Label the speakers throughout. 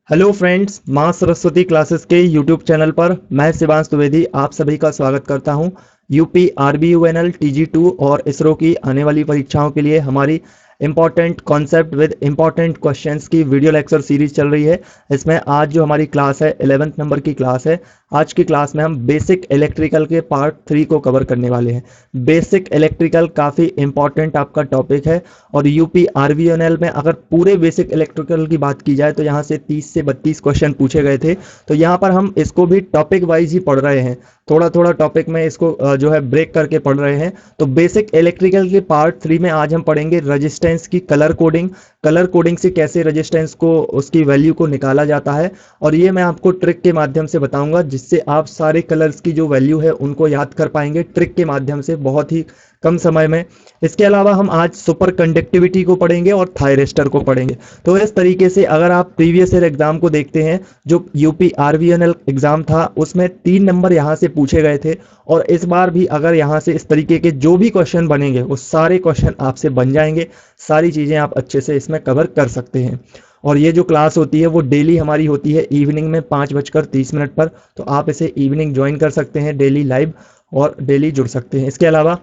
Speaker 1: Hello friends, माँ Saraswati classes के YouTube channel पर मैं शिवांश द्विवेदी आप सभी का स्वागत करता हूँ। यूपी आरबीयूएनएल टीजी2 और इसरो की आने वाली परीक्षाओं के लिए हमारी important concept with important questions की वीडियो लेक्चर सीरीज चल रही है। इसमें आज जो हमारी क्लास है 11th नंबर की क्लास है। आज की क्लास में हम बेसिक इलेक्ट्रिकल के पार्ट 3 को कवर करने वाले हैं। बेसिक इलेक्ट्रिकल काफ़ी इंपॉर्टेंट आपका टॉपिक है और यूपी आरबीयूएनएल में अगर पूरे बेसिक इलेक्ट्रिकल की बात की जाए तो यहाँ से 30 से 32 क्वेश्चन पूछे गए थे। तो यहाँ पर हम इसको भी टॉपिक वाइज ही पढ़ रहे हैं, थोड़ा थोड़ा टॉपिक में इसको जो है ब्रेक करके पढ़ रहे हैं। तो बेसिक इलेक्ट्रिकल के पार्ट 3 में आज हम पढ़ेंगे रेजिस्टेंस की कलर कोडिंग। कलर कोडिंग से कैसे रेजिस्टेंस को उसकी वैल्यू को निकाला जाता है और ये मैं आपको ट्रिक के माध्यम से बताऊंगा जिससे आप सारे कलर्स की जो वैल्यू है उनको याद कर पाएंगे ट्रिक के माध्यम से बहुत ही कम समय में। इसके अलावा हम आज सुपर कंडक्टिविटी को पढ़ेंगे और थायरिस्टर को पढ़ेंगे। तो इस तरीके से अगर आप प्रीवियस ईयर एग्जाम को देखते हैं, जो यूपी आरबीयूएनएल एग्जाम था उसमें 3 नंबर यहाँ से पूछे गए थे और इस बार भी अगर यहाँ से इस तरीके के जो भी क्वेश्चन बनेंगे वो सारे क्वेश्चन आपसे बन जाएंगे। सारी चीज़ें आप अच्छे से इसमें कवर कर सकते हैं। और ये जो क्लास होती है वो डेली हमारी होती है इवनिंग में 5:30 पर। तो आप इसे इवनिंग ज्वाइन कर सकते हैं डेली लाइव और डेली जुड़ सकते हैं। इसके अलावा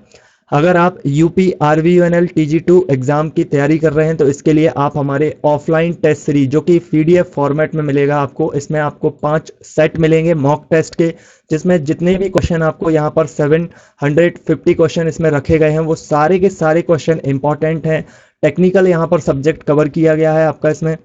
Speaker 1: अगर आप यूपी आरबीयूएनएल टीजी2 एग्जाम की तैयारी कर रहे हैं तो इसके लिए आप हमारे ऑफलाइन टेस्ट सीरीज जो कि पीडीएफ फॉर्मेट में मिलेगा आपको, इसमें आपको 5 सेट मिलेंगे मॉक टेस्ट के, जिसमें जितने भी क्वेश्चन आपको यहाँ पर 750 क्वेश्चन इसमें रखे गए हैं वो सारे के सारे क्वेश्चन इंपॉर्टेंट हैं। टेक्निकल यहाँ पर सब्जेक्ट कवर किया गया है आपका। इसमें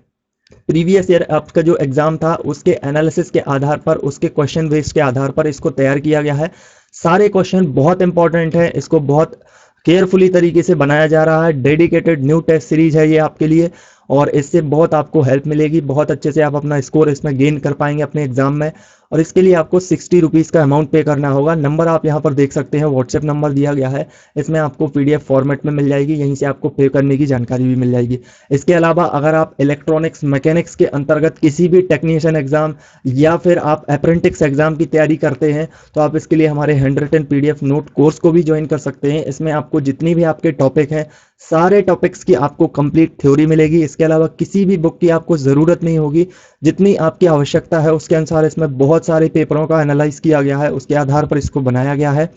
Speaker 1: प्रीवियस ईयर आपका जो एग्जाम था उसके एनालिसिस के आधार पर, उसके क्वेश्चन बेस के आधार पर इसको तैयार किया गया है। सारे क्वेश्चन बहुत इंपॉर्टेंट है, इसको बहुत केयरफुली तरीके से बनाया जा रहा है। डेडिकेटेड न्यू टेस्ट सीरीज है ये आपके लिए और इससे बहुत आपको हेल्प मिलेगी। बहुत अच्छे से आप अपना स्कोर इसमें गेन कर पाएंगे अपने एग्जाम में। और इसके लिए आपको 60 रुपीज़ का अमाउंट पे करना होगा। नंबर आप यहाँ पर देख सकते हैं, व्हाट्सएप नंबर दिया गया है, इसमें आपको पीडीएफ फॉर्मेट में मिल जाएगी, यहीं से आपको पे करने की जानकारी भी मिल जाएगी। इसके अलावा अगर आप इलेक्ट्रॉनिक्स मैकेनिक्स के अंतर्गत किसी भी टेक्नीशियन एग्जाम या फिर आप अप्रेंटिस एग्जाम की तैयारी करते हैं तो आप इसके लिए हमारे 110 पीडीएफ नोट कोर्स को भी ज्वाइन कर सकते हैं। इसमें आपको जितनी भी आपके टॉपिक हैं सारे टॉपिक्स की आपको कंप्लीट थ्योरी मिलेगी। इसके अलावा किसी भी बुक की आपको ज़रूरत नहीं होगी, जितनी आपकी आवश्यकता है उसके अनुसार इसमें बहुत सारे पेपरों का एनालाइज किया गया है, उसके आधार पर इसको बनाया गया है।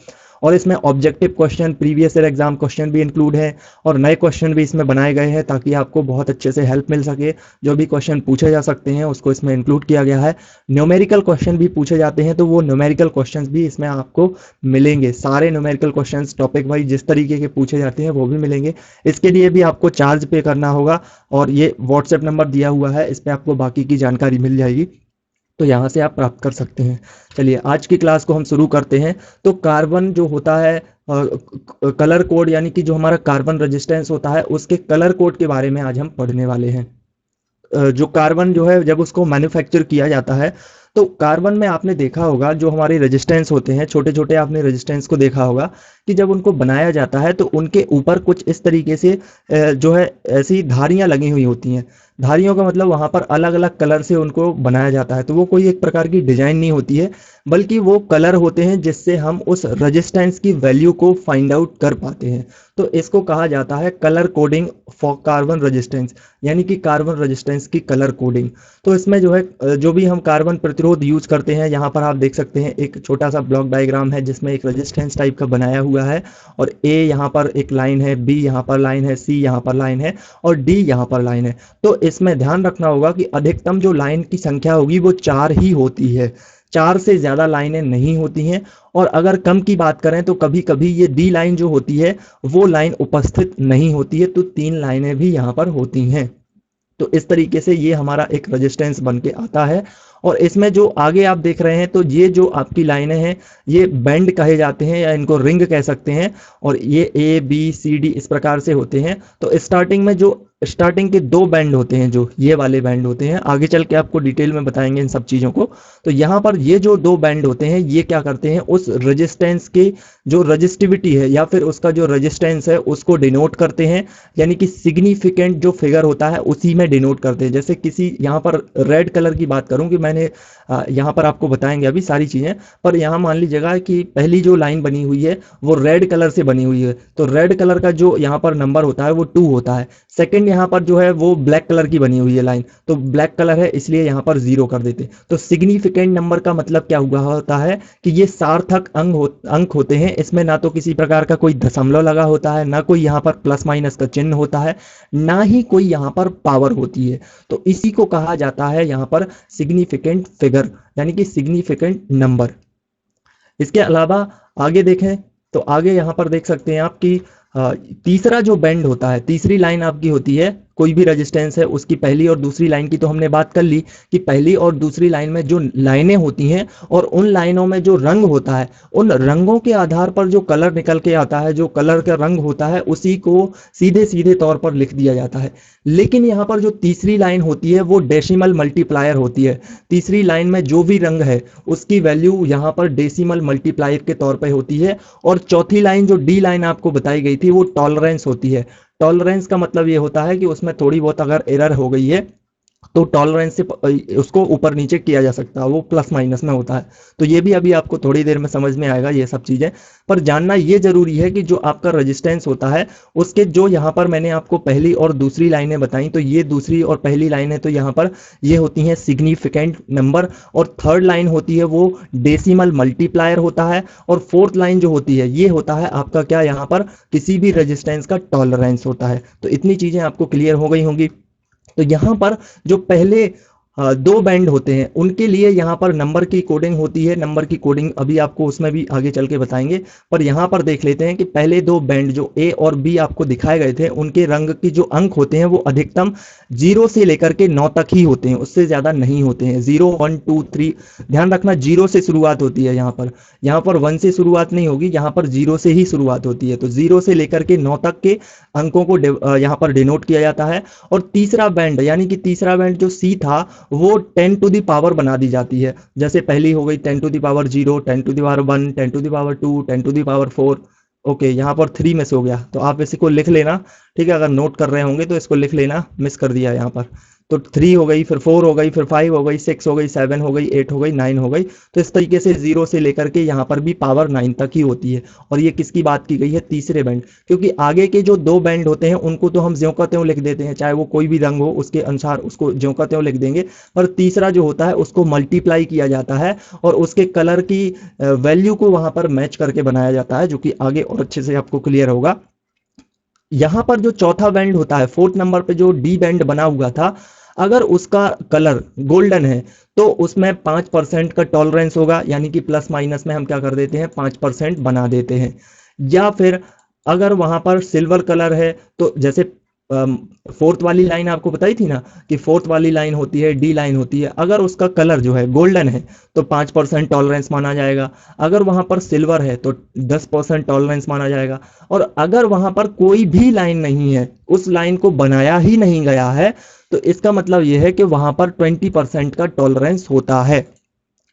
Speaker 1: और इसमें objective question, previous year exam question भी इंक्लूड है और नए क्वेश्चन भी इसमें बनाए गए हैं ताकि आपको बहुत अच्छे से हेल्प मिल सके। जो भी क्वेश्चन पूछे जा सकते हैं उसको इसमें इंक्लूड किया गया है। न्यूमेरिकल क्वेश्चन भी पूछे जाते हैं तो वो न्यूमेरिकल क्वेश्चंस भी इसमें आपको मिलेंगे। सारे न्यूमेरिकल क्वेश्चंस टॉपिक वाइज जिस तरीके के पूछे जाते हैं वो भी मिलेंगे। इसके लिए भी आपको चार्ज पे करना होगा और ये व्हाट्सएप नंबर दिया हुआ है, इस पर आपको बाकी की जानकारी मिल जाएगी, तो यहाँ से आप प्राप्त कर सकते हैं। चलिए आज की क्लास को हम शुरू करते हैं। तो कार्बन जो होता है कलर कोड, यानी कि जो हमारा कार्बन रेजिस्टेंस होता है उसके कलर कोड के बारे में आज हम पढ़ने वाले हैं। जो कार्बन जो है जब उसको मैन्युफैक्चर किया जाता है तो कार्बन में आपने देखा होगा जो हमारे रेजिस्टेंस होते हैं, छोटे छोटे आपने रेजिस्टेंस को देखा होगा कि जब उनको बनाया जाता है तो उनके ऊपर कुछ इस तरीके से जो है ऐसी धारियां लगी हुई होती हैं। धारियों का मतलब वहाँ पर अलग अलग कलर से उनको बनाया जाता है। तो वो कोई एक प्रकार की डिजाइन नहीं होती है बल्कि वो कलर होते हैं जिससे हम उस रेजिस्टेंस की वैल्यू को फाइंड आउट कर पाते हैं। तो इसको कहा जाता है colour coding for carbon resistance, यानी कि कार्बन रेजिस्टेंस की कलर कोडिंग। तो इसमें जो है जो भी हम कार्बन प्रतिरोध यूज करते हैं, यहाँ पर आप देख सकते हैं एक छोटा सा ब्लॉक डायग्राम है जिसमें एक रेजिस्टेंस टाइप का बनाया हुआ है और ए यहाँ पर एक लाइन है, बी यहाँ पर लाइन है, सी यहाँ पर लाइन है और डी यहाँ पर लाइन है। तो इसमें ध्यान रखना होगा कि अधिकतम जो लाइन की संख्या होगी वो 4 ही होती है, 4 से ज़्यादा लाइनें नहीं होती हैं। और अगर कम की बात करें तो कभी कभी ये डी लाइन जो होती है वो लाइन उपस्थित नहीं होती है, तो 3 लाइनें भी यहाँ पर होती हैं। तो इस तरीके से ये हमारा एक रेजिस्टेंस बन के आता है। और इसमें जो आगे आप देख रहे हैं तो ये जो आपकी लाइनें हैं ये बैंड कहे जाते हैं या इनको रिंग कह सकते हैं और ये ए बी सी डी इस प्रकार से होते हैं। तो स्टार्टिंग में जो स्टार्टिंग के 2 बैंड होते हैं, जो ये वाले बैंड होते हैं, आगे चल के आपको डिटेल में बताएंगे इन सब चीज़ों को। तो यहाँ पर ये जो 2 बैंड होते हैं ये क्या करते हैं, उस रेजिस्टेंस के जो रजिस्टिविटी है या फिर उसका जो रेजिस्टेंस है उसको डिनोट करते हैं, यानी कि सिग्निफिकेंट जो फिगर होता है उसी में डिनोट करते हैं। जैसे किसी यहाँ पर रेड कलर की बात करूँ कि मैं मैंने यहाँ पर आपको बताएंगे अभी सारी चीज़ें। पर यहाँ मान लीजिएगा कि पहली जो लाइन बनी हुई है वो रेड कलर से बनी हुई है, तो रेड कलर का जो यहाँ पर नंबर होता है वो 2 होता है। सेकंड यहाँ पर जो है वो ब्लैक कलर की बनी हुई है लाइन, तो ब्लैक कलर है इसलिए यहाँ पर 0 कर देते। तो सिग्निफिकेंट नंबर का मतलब क्या हुआ होता है कि ये सार्थक अंक होते हैं। इसमें ना तो किसी प्रकार का कोई दशमलव लगा होता है, ना कोई यहाँ पर प्लस माइनस का चिन्ह होता है, ना ही कोई यहाँ पर पावर होती है। तो इसी को कहा जाता है यहाँ पर सिग्निफिकेंट फिगर, यानी कि सिग्निफिकेंट नंबर। इसके अलावा आगे देखें तो आगे यहाँ पर देख सकते हैं आप कि तीसरा जो बैंड होता है, तीसरी लाइन आपकी होती है, कोई भी रेजिस्टेंस है उसकी पहली और दूसरी लाइन की तो हमने बात कर ली कि पहली और दूसरी लाइन में जो लाइनें होती हैं और उन लाइनों में जो रंग होता है, उन रंगों के आधार पर जो कलर निकल के आता है, जो कलर का रंग होता है, उसी को सीधे सीधे तौर पर लिख दिया जाता है। लेकिन यहाँ पर जो तीसरी लाइन होती है वो डेसिमल मल्टीप्लायर होती है। तीसरी लाइन में जो भी रंग है उसकी वैल्यू यहाँ पर डेसिमल मल्टीप्लायर के तौर पर होती है। और चौथी लाइन जो डी लाइन आपको बताई गई थी वो टॉलरेंस होती है। टॉलरेंस का मतलब ये होता है कि उसमें थोड़ी बहुत अगर एरर हो गई है तो टॉलरेंस से उसको ऊपर नीचे किया जा सकता है, वो प्लस माइनस में होता है। तो ये भी अभी आपको थोड़ी देर में समझ में आएगा ये सब चीज़ें। पर जानना ये जरूरी है कि जो आपका रेजिस्टेंस होता है उसके जो यहाँ पर मैंने आपको पहली और दूसरी लाइनें बताई, तो ये दूसरी और पहली लाइन है तो यहाँ पर ये होती हैं सिग्निफिकेंट नंबर, और थर्ड लाइन होती है वो डेसिमल मल्टीप्लायर होता है, और फोर्थ लाइन जो होती है ये होता है आपका क्या, यहाँ पर किसी भी रेजिस्टेंस का टॉलरेंस होता है। तो इतनी चीज़ें आपको क्लियर हो गई होंगी। तो यहाँ पर जो पहले दो बैंड होते हैं उनके लिए यहाँ पर नंबर की कोडिंग होती है। नंबर की कोडिंग अभी आपको उसमें भी आगे चल के बताएंगे, पर यहाँ पर देख लेते हैं कि पहले दो बैंड जो ए और बी आपको दिखाए गए थे उनके रंग की जो अंक होते हैं वो अधिकतम 0 से लेकर के 9 तक ही होते हैं, उससे ज़्यादा नहीं होते हैं। 0 1 2 3, ध्यान रखना 0 से शुरुआत होती है। यहाँ पर 1 से शुरुआत नहीं होगी, यहाँ पर 0 से ही शुरुआत होती है। तो 0 से लेकर के 9 तक के अंकों को यहाँ पर डिनोट किया जाता है। और तीसरा बैंड यानी कि तीसरा बैंड जो सी था वो 10 टू दी पावर बना दी जाती है। जैसे पहली हो गई 10 to the power 0, 10 to the power 1, 10 to the power 2, 10 to the power 4। Okay, यहाँ पर 3 मिस हो गया तो आप इसी को लिख लेना, ठीक है। अगर नोट कर रहे होंगे तो इसको लिख लेना, मिस कर दिया यहाँ पर। तो 3 हो गई, फिर 4 हो गई, फिर 5 हो गई, 6 हो गई, 7 हो गई, 8 हो गई, 9 हो गई। तो इस तरीके से 0 से लेकर के यहाँ पर भी पावर 9 तक ही होती है। और ये किसकी बात की गई है, तीसरे बैंड, क्योंकि आगे के जो दो बैंड होते हैं उनको तो हम ज्यों का त्यों लिख देते हैं, चाहे वो कोई भी रंग हो उसके अनुसार उसको ज्यों का त्यों लिख देंगे। पर तीसरा जो होता है उसको मल्टीप्लाई किया जाता है और उसके कलर की वैल्यू को वहां पर मैच करके बनाया जाता है, जो कि आगे और अच्छे से आपको क्लियर होगा। यहाँ पर जो चौथा बैंड होता है, फोर्थ नंबर पे जो डी बैंड बना हुआ था, अगर उसका कलर गोल्डन है तो उसमें 5% का टॉलरेंस होगा, यानी कि प्लस माइनस में हम क्या कर देते हैं 5% बना देते हैं। या फिर अगर वहां पर सिल्वर कलर है तो जैसे फोर्थ वाली लाइन आपको बताई थी ना कि फोर्थ वाली लाइन होती है डी लाइन होती है, अगर उसका कलर जो है गोल्डन है तो 5% टॉलरेंस माना जाएगा। अगर वहां पर सिल्वर है तो 10% टॉलरेंस माना जाएगा। और अगर वहां पर कोई भी लाइन नहीं है, उस लाइन को बनाया ही नहीं गया है, तो इसका मतलब यह है कि वहां पर 20% का टॉलरेंस होता है।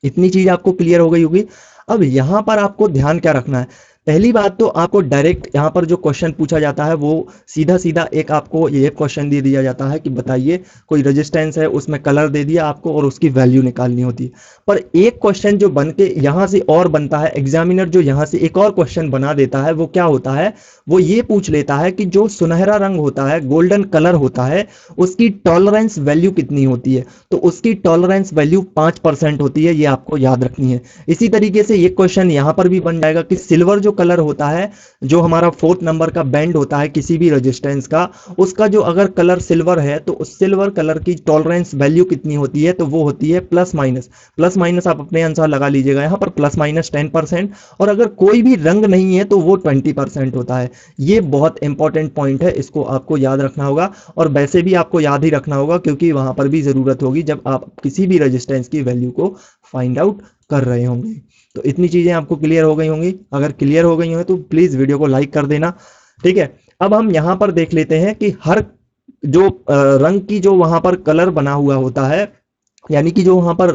Speaker 1: इतनी चीज आपको क्लियर हो गई होगी। अब यहां पर आपको ध्यान क्या रखना है, पहली बात तो आपको डायरेक्ट यहाँ पर जो क्वेश्चन पूछा जाता है वो सीधा सीधा एक आपको ये क्वेश्चन दे दिया जाता है कि बताइए कोई रेजिस्टेंस है, उसमें कलर दे दिया आपको और उसकी वैल्यू निकालनी होती है। पर एक क्वेश्चन जो बन के यहाँ से और बनता है, एग्जामिनर जो यहाँ से एक और क्वेश्चन बना देता है, वो क्या होता है, वो ये पूछ लेता है कि जो सुनहरा रंग होता है, गोल्डन कलर होता है, उसकी टॉलरेंस वैल्यू कितनी होती है। तो उसकी टॉलरेंस वैल्यू 5% होती है, ये आपको याद रखनी है। इसी तरीके से ये क्वेश्चन यहाँ पर भी बन जाएगा कि सिल्वर जो कलर होता है, जो हमारा फोर्थ नंबर का बैंड होता है किसी भी रेजिस्टेंस का, उसका जो अगर कलर सिल्वर है तो उस सिल्वर कलर की टॉलरेंस वैल्यू कितनी होती है, तो वो होती है प्लस माइनस। प्लस माइनस आप अपने अनुसार लगा लीजिएगा, यहाँ पर प्लस माइनस 10%, और अगर कोई भी रंग नहीं है तो वो 20% होता है। ये बहुत इंपॉर्टेंट पॉइंट है, इसको आपको याद रखना होगा। और वैसे भी आपको याद ही रखना होगा क्योंकि वहां पर भी जरूरत होगी जब आप किसी भी रेजिस्टेंस की वैल्यू को फाइंड आउट कर रहे होंगे। तो इतनी चीजें आपको क्लियर हो गई होंगी। अगर क्लियर हो गई हो तो प्लीज वीडियो को लाइक कर देना, ठीक है। अब हम यहां पर देख लेते हैं कि हर जो रंग की जो वहां पर कलर बना हुआ होता है यानी कि जो वहाँ पर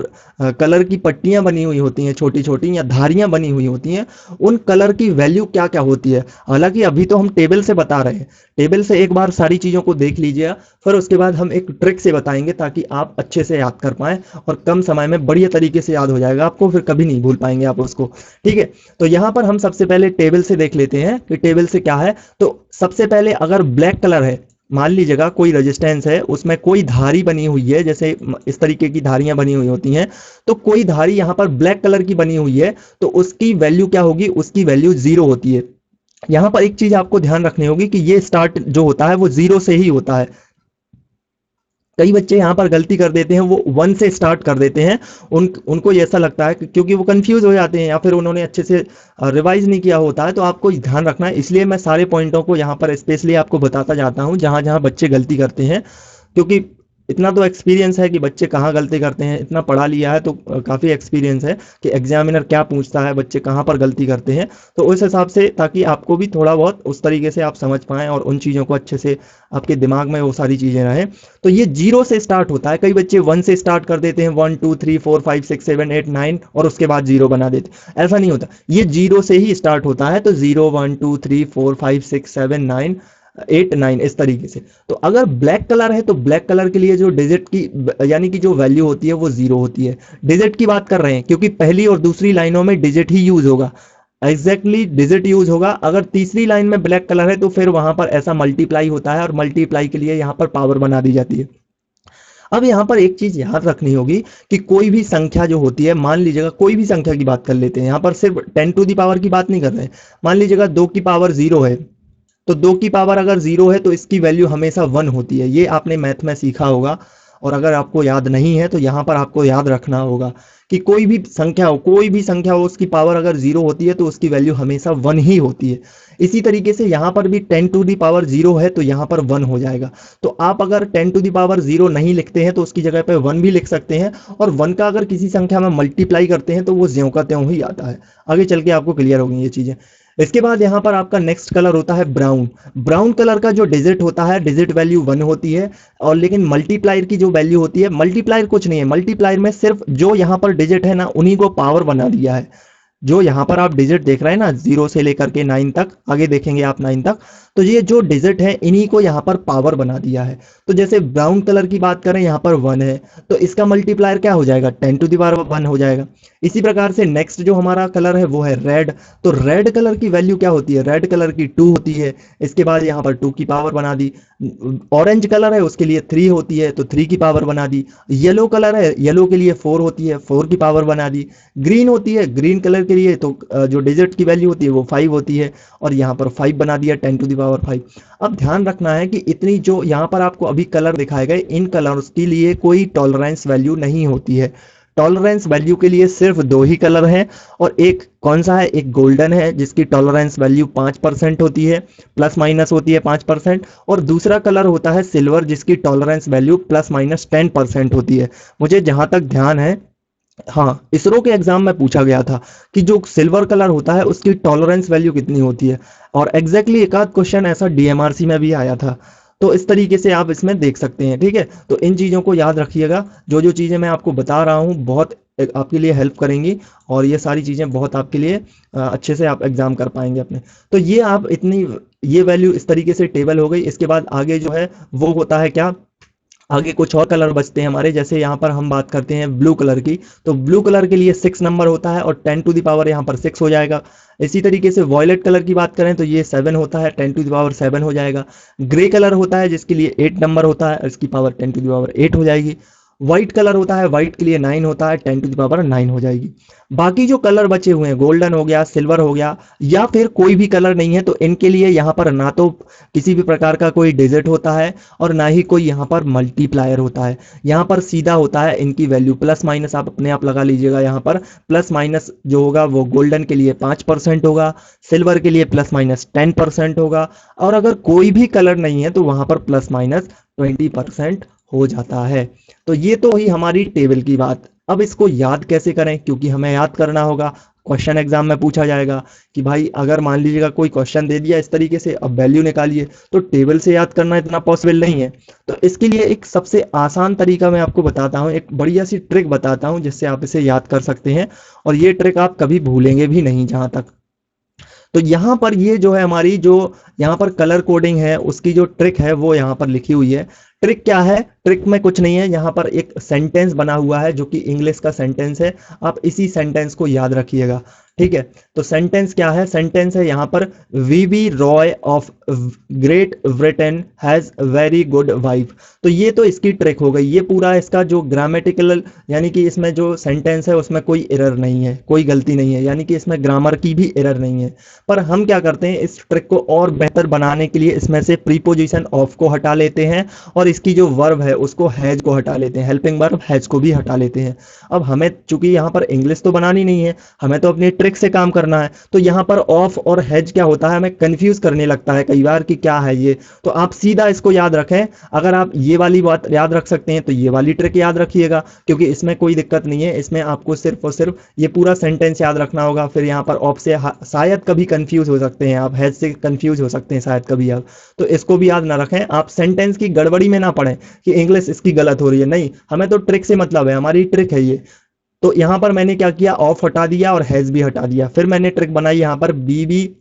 Speaker 1: कलर की पट्टियाँ बनी हुई होती हैं छोटी छोटी या धारियाँ बनी हुई होती हैं, उन कलर की वैल्यू क्या क्या होती है। हालांकि अभी तो हम टेबल से बता रहे हैं, टेबल से एक बार सारी चीज़ों को देख लीजिए, फिर उसके बाद हम एक ट्रिक से बताएंगे ताकि आप अच्छे से याद कर पाएँ और कम समय में बढ़िया तरीके से याद हो जाएगा आपको, फिर कभी नहीं भूल पाएंगे आप उसको। ठीक है, तो यहाँ पर हम सबसे पहले टेबल से देख लेते हैं कि टेबल से क्या है। तो सबसे पहले अगर ब्लैक कलर है, मान लीजिएगा कोई रेजिस्टेंस है, उसमें कोई धारी बनी हुई है, जैसे इस तरीके की धारियां बनी हुई होती हैं, तो कोई धारी यहाँ पर ब्लैक कलर की बनी हुई है, तो उसकी वैल्यू क्या होगी, उसकी वैल्यू जीरो होती है। यहाँ पर एक चीज आपको ध्यान रखनी होगी कि ये स्टार्ट जो होता है वो जीरो से ही होता है। कई बच्चे यहाँ पर गलती कर देते हैं, वो वन से स्टार्ट कर देते हैं। उनको ये ऐसा लगता है क्योंकि वो कंफ्यूज हो जाते हैं या फिर उन्होंने अच्छे से रिवाइज नहीं किया होता है। तो आपको ध्यान रखना है, इसलिए मैं सारे पॉइंटों को यहाँ पर स्पेशली आपको बताता जाता हूँ जहाँ जहाँ बच्चे गलती करते हैं। क्योंकि इतना तो एक्सपीरियंस है कि बच्चे कहाँ गलती करते हैं, इतना पढ़ा लिया है तो काफ़ी एक्सपीरियंस है कि एग्जामिनर क्या पूछता है, बच्चे कहाँ पर गलती करते हैं। तो उस हिसाब से, ताकि आपको भी थोड़ा बहुत उस तरीके से आप समझ पाएँ और उन चीज़ों को अच्छे से आपके दिमाग में वो सारी चीज़ें रहें। तो ये जीरो से स्टार्ट होता है, कई बच्चे वन से स्टार्ट कर देते हैं, 1 2 3 4 5 6 7 8 9 और उसके बाद जीरो बना देते। ऐसा नहीं होता, ये जीरो से ही स्टार्ट होता है। तो 0 1 2 3 4 5 6 7 9 8 9 इस तरीके से। तो अगर ब्लैक कलर है तो ब्लैक कलर के लिए जो डिजिट की यानी कि जो वैल्यू होती है वो जीरो होती है। डिजिट की बात कर रहे हैं क्योंकि पहली और दूसरी लाइनों में डिजिट ही यूज होगा, एग्जैक्टली डिजिट यूज होगा। अगर तीसरी लाइन में ब्लैक कलर है तो फिर वहां पर ऐसा मल्टीप्लाई होता है और मल्टीप्लाई के लिए यहाँ पर पावर बना दी जाती है। अब यहाँ पर एक चीज याद रखनी होगी कि कोई भी संख्या जो होती है, मान लीजिएगा कोई भी संख्या की बात कर लेते हैं, यहाँ पर सिर्फ 10 टू दी पावर की बात नहीं कर रहे हैं। मान लीजिएगा 2 की पावर जीरो है, तो 2 की पावर अगर जीरो है तो इसकी वैल्यू हमेशा वन होती है। ये आपने मैथ में सीखा होगा, और अगर आपको याद नहीं है तो यहाँ पर आपको याद रखना होगा कि कोई भी संख्या हो, उसकी पावर अगर जीरो होती है तो उसकी वैल्यू हमेशा वन ही होती है। इसी तरीके से यहाँ पर भी 10 टू दी पावर जीरो है तो यहाँ पर वन हो जाएगा। तो आप अगर 10 टू दी पावर जीरो नहीं लिखते हैं तो उसकी जगह पे वन भी लिख सकते हैं, और वन का अगर किसी संख्या में मल्टीप्लाई करते हैं तो वो ज्यों का त्यों ही आता है। आगे चल के आपको क्लियर होगी ये चीजें। इसके बाद यहाँ पर आपका नेक्स्ट कलर होता है ब्राउन। ब्राउन कलर का जो डिजिट होता है, डिजिट वैल्यू वन होती है, और लेकिन मल्टीप्लायर की जो वैल्यू होती है, मल्टीप्लायर कुछ नहीं है, मल्टीप्लायर में सिर्फ जो यहाँ पर डिजिट है ना, उन्हीं को पावर बना दिया है। जो यहाँ पर आप डिजिट देख रहे हैं ना, 0 से लेकर के 9 तक, आगे देखेंगे आप 9 तक, तो ये जो डिजिट है इन्हीं को यहाँ पर पावर बना दिया है। तो जैसे ब्राउन कलर की बात करें, यहाँ पर वन है, तो इसका मल्टीप्लायर क्या हो जाएगा, 10 टू दी पावर वन हो जाएगा। इसी प्रकार से नेक्स्ट जो हमारा कलर है वो है रेड। तो रेड कलर की वैल्यू क्या होती है, रेड कलर की 2 होती है। इसके बाद यहाँ पर 2 की पावर बना दी। ऑरेंज कलर है उसके लिए 3 होती है, तो 3 की पावर बना दी। येलो कलर है, येलो के लिए 4 होती है, 4 की पावर बना दी। ग्रीन होती है, ग्रीन कलर के लिए तो जो डिजिट की वैल्यू होती है वो 5 होती है, और यहाँ पर 5 बना दिया, 10 टू दी पावर 5। अब ध्यान रखना है कि इतनी जो यहाँ पर आपको अभी कलर दिखाए गए, इन कलर्स के लिए कोई टॉलरेंस वैल्यू नहीं होती है। टॉलरेंस वैल्यू के लिए सिर्फ 2 ही कलर हैं, और एक कौन सा है, एक गोल्डन है जिसकी टॉलरेंस वैल्यू 5% होती है, प्लस माइनस होती है 5%, और दूसरा कलर होता है सिल्वर जिसकी टॉलरेंस वैल्यू प्लस माइनस 10% होती है। मुझे जहां तक ध्यान है, हाँ, इसरो के एग्जाम में पूछा गया था कि जो सिल्वर कलर होता है उसकी टॉलरेंस वैल्यू कितनी होती है, और एग्जैक्टली एक आध क्वेश्चन ऐसा डीएमआरसी में भी आया था। तो इस तरीके से आप इसमें देख सकते हैं। ठीक है, तो इन चीज़ों को याद रखिएगा। जो जो चीज़ें मैं आपको बता रहा हूँ बहुत आपके लिए हेल्प करेंगी, और ये सारी चीज़ें बहुत आपके लिए अच्छे से आप एग्जाम कर पाएंगे अपने। तो ये आप इतनी, ये वैल्यू इस तरीके से टेबल हो गई। इसके बाद आगे जो है वो होता है क्या, आगे कुछ और कलर बचते हैं हमारे। जैसे यहाँ पर हम बात करते हैं ब्लू कलर की, तो ब्लू कलर के लिए 6 नंबर होता है, और 10 टू दी पावर यहाँ पर 6 हो जाएगा। इसी तरीके से वॉयलेट कलर की बात करें तो ये 7 होता है, 10 टू दी पावर 7 हो जाएगा। ग्रे कलर होता है जिसके लिए 8 नंबर होता है, इसकी पावर 10 टू दी पावर 8 हो जाएगी। व्हाइट कलर होता है, व्हाइट के लिए 9 होता है, 10 टू दी पावर 9 हो जाएगी। बाकी जो कलर बचे हुए हैं, गोल्डन हो गया, सिल्वर हो गया, या फिर कोई भी कलर नहीं है, तो इनके लिए यहाँ पर ना तो किसी भी प्रकार का कोई डिजिट होता है, और ना ही कोई यहाँ पर मल्टीप्लायर होता है। यहाँ पर सीधा होता है इनकी वैल्यू प्लस माइनस, आप अपने आप लगा लीजिएगा। यहाँ पर प्लस माइनस जो होगा वो गोल्डन के लिए 5% होगा, सिल्वर के लिए प्लस माइनस 10% होगा, और अगर कोई भी कलर नहीं है तो वहां पर प्लस माइनस 20% हो जाता है। तो ये तो ही हमारी टेबल की बात। अब इसको याद कैसे करें, क्योंकि हमें याद करना होगा क्वेश्चन एग्जाम में पूछा जाएगा कि भाई अगर मान लीजिएगा कोई क्वेश्चन दे दिया इस तरीके से, अब वैल्यू निकालिए, तो टेबल से याद करना इतना पॉसिबल नहीं है। तो इसके लिए एक सबसे आसान तरीका मैं आपको बताता हूँ, एक बढ़िया सी ट्रिक बताता हूँ जिससे आप इसे याद कर सकते हैं, और ये ट्रिक आप कभी भूलेंगे भी नहीं जहां तक। तो यहाँ पर ये जो है हमारी जो यहाँ पर कलर कोडिंग है उसकी जो ट्रिक है वो यहाँ पर लिखी हुई है। ट्रिक क्या है? ट्रिक में कुछ नहीं है, यहाँ पर एक सेंटेंस बना हुआ है जो कि इंग्लिश का सेंटेंस है। आप इसी सेंटेंस को याद रखिएगा, ठीक है। तो सेंटेंस क्या है? सेंटेंस है यहाँ पर, V V Roy of Great Britain has very good wife. तो ये तो इसकी ट्रिक हो गई। ये पूरा इसका जो ग्रामेटिकल, यानी कि इसमें जो सेंटेंस है उसमें कोई एरर नहीं है, कोई गलती नहीं है, यानी कि इसमें ग्रामर की भी एरर नहीं है। पर हम क्या करते हैं, इस ट्रिक को और बेहतर बनाने के लिए इसमें से प्रीपोजिशन ऑफ को हटा लेते हैं और इसकी जो वर्ब है उसको हैज को हटा लेते हैं, हेल्पिंग वर्ब हैज को भी हटा लेते हैं। अब हमें चूंकि यहाँ पर इंग्लिश तो बनानी नहीं है, हमें तो अपनी ट्रिक से काम करना है। तो यहाँ पर ऑफ और हैज क्या होता है, हमें कंफ्यूज करने लगता है कई बार कि क्या है ये। तो आप सीधा इसको याद रखें। अगर आप ये वाली बात याद रख सकते हैं तो ये वाली ट्रिक याद रखिएगा, क्योंकि इसमें कोई दिक्कत नहीं है। इसमें आपको सिर्फ और सिर्फ ये पूरा सेंटेंस याद रखना होगा। फिर यहाँ पर ऑफ से शायद कभी कंफ्यूज हो सकते हैं आप, हैज से कंफ्यूज हो सकते हैं शायद कभी आप, तो इसको भी याद ना रखें। आप सेंटेंस की गड़बड़ी में ना पड़े कि इंग्लिश इसकी गलत हो रही है, नहीं, हमें तो ट्रिक से मतलब है, हमारी ट्रिक है ये। तो यहां पर मैंने क्या किया, ऑफ हटा दिया और हैज भी हटा दिया। फिर मैंने ट्रिक बनाई यहां पर BBROY।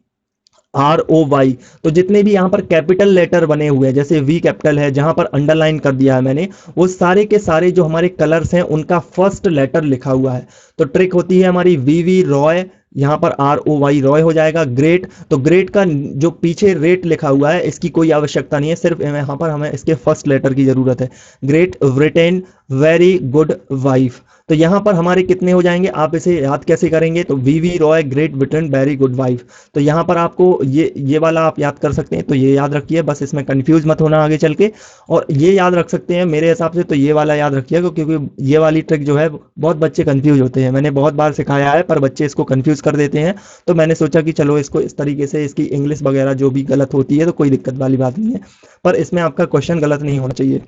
Speaker 1: तो जितने भी यहाँ पर कैपिटल लेटर बने हुए हैं, जैसे V कैपिटल है, जहां पर अंडरलाइन कर दिया है मैंने, वो सारे के सारे जो हमारे कलर्स हैं उनका फर्स्ट लेटर लिखा हुआ है। तो ट्रिक होती है हमारी VV रॉय, यहाँ पर ROY रॉय हो जाएगा। ग्रेट, तो ग्रेट का जो पीछे रेट लिखा हुआ है इसकी कोई आवश्यकता नहीं है, सिर्फ यहाँ पर हमें इसके फर्स्ट लेटर की जरूरत है। Great Britain very good wife. तो यहाँ पर हमारे कितने हो जाएंगे, आप इसे याद कैसे करेंगे? तो VV Roy Great Britain very good wife. तो यहाँ पर आपको ये वाला आप याद कर सकते हैं, तो ये याद रखिए, बस इसमें कंफ्यूज मत होना आगे चल के। और ये याद रख सकते हैं मेरे हिसाब से, तो ये वाला याद रखिएगा, क्योंकि ये वाली ट्रिक जो है बहुत बच्चे कंफ्यूज होते हैं। मैंने बहुत बार सिखाया है पर बच्चे इसको कंफ्यूज कर देते हैं। तो मैंने सोचा कि चलो इसको इस तरीके से, इसकी इंग्लिश वगैरह जो भी गलत होती है तो कोई दिक्कत वाली बात नहीं है, पर इसमें आपका क्वेश्चन गलत नहीं होना चाहिए।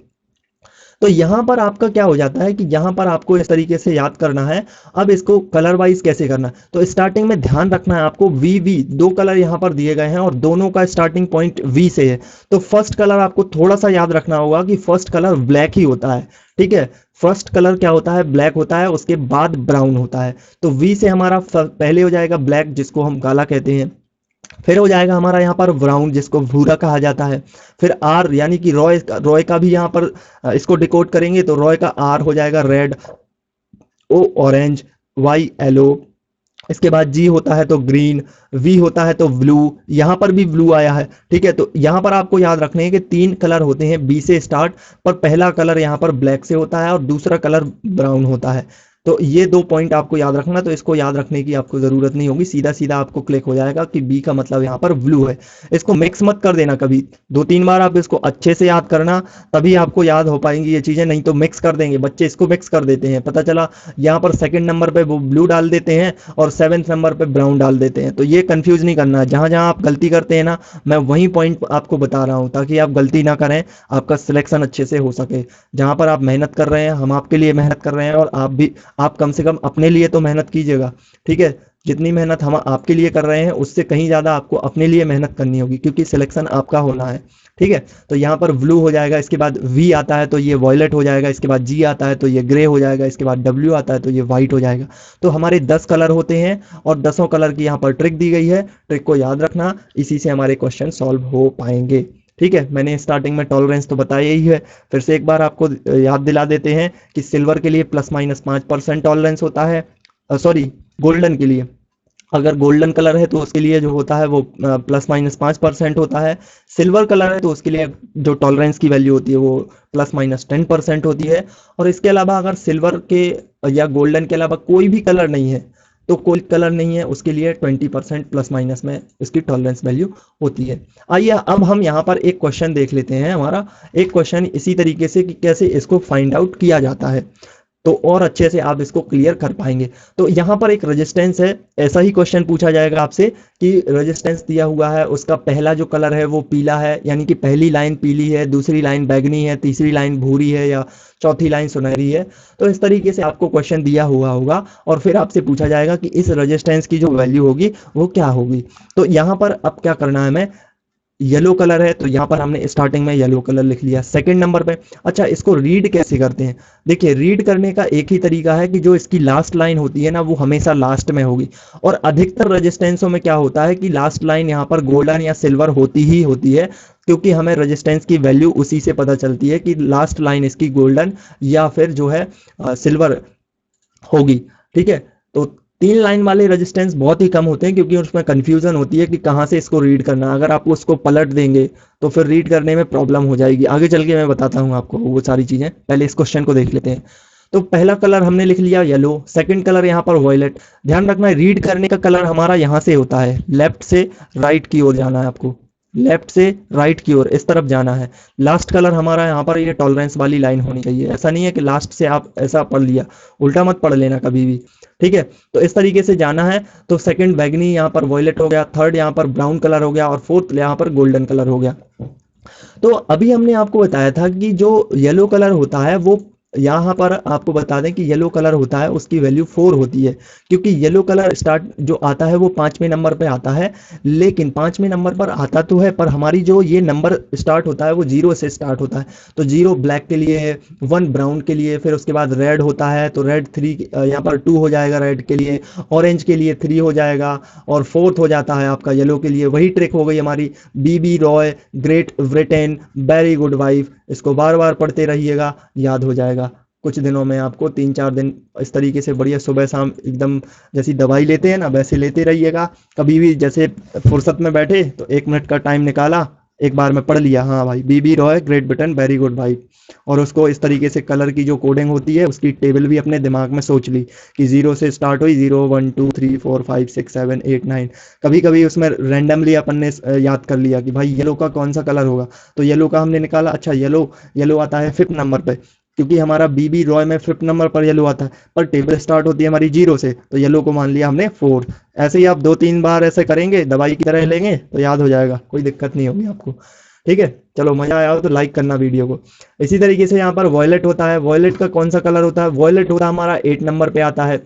Speaker 1: तो यहां पर आपका क्या हो जाता है कि यहां पर आपको इस तरीके से याद करना है। अब इसको कलर वाइज कैसे करना है, तो स्टार्टिंग में ध्यान रखना है आपको, VV दो कलर यहां पर दिए गए हैं और दोनों का स्टार्टिंग पॉइंट V से है। तो फर्स्ट कलर आपको थोड़ा सा याद रखना होगा कि फर्स्ट कलर ब्लैक ही होता है, ठीक है। फर्स्ट कलर क्या होता है, ब्लैक होता है, उसके बाद ब्राउन होता है। तो V से हमारा पहले हो जाएगा ब्लैक, जिसको हम काला कहते हैं। फिर हो जाएगा हमारा यहाँ पर ब्राउन, जिसको भूरा कहा जाता है। फिर आर यानी कि रॉय का भी यहाँ पर इसको डिकोड करेंगे तो रॉय का आर हो जाएगा रेड, ओ ऑरेंज, वाई येलो। इसके बाद जी होता है तो ग्रीन, वी होता है तो ब्लू, यहां पर भी ब्लू आया है, ठीक है। तो यहां पर आपको याद रखने हैं कि 3 कलर होते हैं बी से स्टार्ट, पर पहला कलर यहां पर ब्लैक से होता है और दूसरा कलर ब्राउन होता है। तो ये 2 पॉइंट आपको याद रखना, तो इसको याद रखने की आपको जरूरत नहीं होगी, सीधा सीधा आपको क्लिक हो जाएगा कि बी का मतलब यहाँ पर ब्लू है। इसको मिक्स मत कर देना कभी, 2-3 बार आप इसको अच्छे से याद करना, तभी आपको याद हो पाएंगी ये चीजें, नहीं तो मिक्स कर देंगे बच्चे, इसको मिक्स कर देते हैं। पता चला यहाँ पर सेकंड नंबर पे वो ब्लू डाल देते हैं और 7th नंबर पे ब्राउन डाल देते हैं। तो ये कंफ्यूज नहीं करना है, जहां जहां आप गलती करते हैं ना, मैं वही पॉइंट आपको बता रहा हूं ताकि आप गलती ना करें, आपका सिलेक्शन अच्छे से हो सके। जहां पर आप मेहनत कर रहे हैं, हम आपके लिए मेहनत कर रहे हैं, और आप कम से कम अपने लिए तो मेहनत कीजिएगा, ठीक है। जितनी मेहनत हम आपके लिए कर रहे हैं उससे कहीं ज्यादा आपको अपने लिए मेहनत करनी होगी, क्योंकि सिलेक्शन आपका होना है, ठीक है। तो यहाँ पर ब्लू हो जाएगा, इसके बाद वी आता है तो ये वॉयलेट हो जाएगा, इसके बाद जी आता है तो ये ग्रे हो जाएगा, इसके बाद डब्ल्यू आता है तो ये व्हाइट हो जाएगा। तो हमारे 10 कलर होते हैं और 10 कलर की यहाँ पर ट्रिक दी गई है। ट्रिक को याद रखना, इसी से हमारे क्वेश्चन सॉल्व हो पाएंगे, ठीक है। मैंने स्टार्टिंग में टॉलरेंस तो बताया ही है, फिर से एक बार आपको याद दिला देते हैं कि सिल्वर के लिए ±5% टॉलरेंस होता है, सॉरी गोल्डन के लिए, अगर गोल्डन कलर है तो उसके लिए जो होता है वो ±5% होता है। सिल्वर कलर है तो उसके लिए जो टॉलरेंस की वैल्यू होती है वो ±10% होती है। और इसके अलावा अगर सिल्वर के या गोल्डन के अलावा कोई भी कलर नहीं है, तो कोई कलर नहीं है, उसके लिए 20% प्लस माइनस में इसकी टॉलरेंस वैल्यू होती है। आइए अब हम यहाँ पर एक क्वेश्चन देख लेते हैं, हमारा एक क्वेश्चन इसी तरीके से कि कैसे इसको फाइंड आउट किया जाता है। तो और अच्छे से आप इसको क्लियर कर पाएंगे। तो यहाँ पर एक रेजिस्टेंस है, ऐसा ही क्वेश्चन पूछा जाएगा आपसे कि रेजिस्टेंस दिया हुआ है, उसका पहला जो कलर है वो पीला है, यानी कि पहली लाइन पीली है, दूसरी लाइन बैगनी है, तीसरी लाइन भूरी है या चौथी लाइन सुनहरी है। तो इस तरीके से आपको क्वेश्चन दिया हुआ होगा और फिर आपसे पूछा जाएगा कि इस रेजिस्टेंस की जो वैल्यू होगी वो क्या होगी। तो यहाँ पर अब क्या करना है, हमें येलो कलर है तो यहाँ पर हमने स्टार्टिंग में येलो कलर लिख लिया सेकंड नंबर पे। अच्छा, इसको रीड कैसे करते हैं? देखिए, रीड करने का एक ही तरीका है कि जो इसकी लास्ट लाइन होती है ना वो हमेशा लास्ट में होगी। और अधिकतर रेजिस्टेंसों में क्या होता है कि लास्ट लाइन यहाँ पर गोल्डन या सिल्वर होती ही होती है, क्योंकि हमें रेजिस्टेंस की वैल्यू उसी से पता चलती है कि लास्ट लाइन इसकी गोल्डन या फिर जो है सिल्वर होगी। ठीक है, तो 3 लाइन वाले रेजिस्टेंस बहुत ही कम होते हैं क्योंकि उसमें कंफ्यूजन होती है कि कहाँ से इसको रीड करना। अगर आप उसको पलट देंगे तो फिर रीड करने में प्रॉब्लम हो जाएगी। आगे चल के मैं बताता हूँ आपको वो सारी चीज़ें, पहले इस क्वेश्चन को देख लेते हैं। तो पहला कलर हमने लिख लिया येलो, सेकंड कलर यहाँ पर वॉयलेट। ध्यान रखना है रीड करने का कलर हमारा यहाँ से होता है, लेफ्ट से राइट की ओर जाना है आपको, लेफ्ट से राइट की ओर इस तरफ जाना है। लास्ट कलर हमारा यहाँ पर ये टॉलरेंस वाली लाइन होनी चाहिए, ऐसा नहीं है कि लास्ट से आप ऐसा पढ़ लिया, उल्टा मत पढ़ लेना कभी भी। ठीक है, तो इस तरीके से जाना है। तो सेकंड बैगनी, यहाँ पर वॉयलेट हो गया, थर्ड यहाँ पर ब्राउन कलर हो गया और फोर्थ यहाँ पर गोल्डन कलर हो गया। तो अभी हमने आपको बताया था कि जो येलो कलर होता है वो, यहाँ पर आपको बता दें कि येलो कलर होता है उसकी वैल्यू 4 होती है, क्योंकि येलो कलर स्टार्ट जो आता है वो 5वें नंबर पे आता है। लेकिन 5वें नंबर पर आता तो है, पर हमारी जो ये नंबर स्टार्ट होता है वो 0 से स्टार्ट होता है। तो 0 ब्लैक के लिए है, 1 ब्राउन के लिए, फिर उसके बाद रेड होता है तो रेड 3, यहाँ पर 2 हो जाएगा रेड के लिए, ऑरेंज के लिए 3 हो जाएगा और 4th हो जाता है आपका येलो के लिए। वही ट्रिक हो गई हमारी, B B Roy Great Britain very good wife. इसको बार बार पढ़ते रहिएगा, याद हो जाएगा कुछ दिनों में। आपको 3-4 दिन इस तरीके से बढ़िया सुबह शाम एकदम जैसी दवाई लेते हैं ना वैसे लेते रहिएगा। कभी भी जैसे फुर्सत में बैठे तो 1 मिनट का टाइम निकाला, एक बार में पढ़ लिया, हाँ भाई B B Roy Great Britain very good भाई। और उसको इस तरीके से कलर की जो कोडिंग होती है उसकी टेबल भी अपने दिमाग में सोच ली कि 0 से स्टार्ट हुई, 0 1 2 3 4 5 6 7 8 9। कभी कभी उसमें रैंडमली अपन ने याद कर लिया कि भाई येलो का कौन सा कलर होगा, तो येलो का हमने निकाला। अच्छा, येलो येलो आता है 5th नंबर पे, क्योंकि हमारा बीबी रॉय में 5th नंबर पर येलो आता है, पर टेबल स्टार्ट होती है हमारी 0 से, तो येलो को मान लिया हमने 4। ऐसे ही आप 2-3 बार ऐसे करेंगे, दवाई की तरह लेंगे तो याद हो जाएगा, कोई दिक्कत नहीं होगी आपको। ठीक है, चलो मजा आया हो तो लाइक करना वीडियो को। इसी तरीके से यहाँ पर वॉयलेट होता है, वॉयलेट का कौन सा कलर होता है? वॉयलेट होता है हमारा 8 नंबर पे आता है,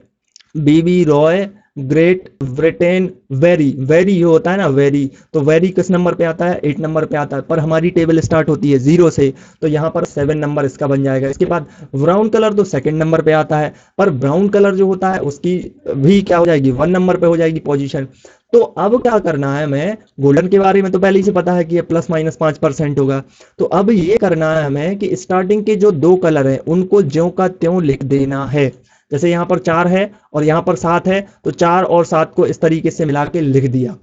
Speaker 1: B B Roy Great Britain very, very ये होता है ना वेरी, तो वेरी किस नंबर पे आता है? 8 नंबर पे आता है, पर हमारी टेबल स्टार्ट होती है 0 से, तो यहाँ पर 7 नंबर इसका बन जाएगा। इसके बाद ब्राउन कलर तो 2nd नंबर पे आता है, पर ब्राउन कलर जो होता है उसकी भी क्या हो जाएगी, 1 नंबर पे हो जाएगी पोजीशन। तो अब क्या करना है हमें, गोल्डन के बारे में तो पहले ही से पता है कि ये ±5% होगा। तो अब ये करना है हमें कि स्टार्टिंग के जो 2 कलर हैं उनको ज्यों का त्यों लिख देना है। जैसे यहाँ पर 4 है और यहाँ पर 7 है, तो 4 और 7 को इस तरीके से मिला के लिख दिया।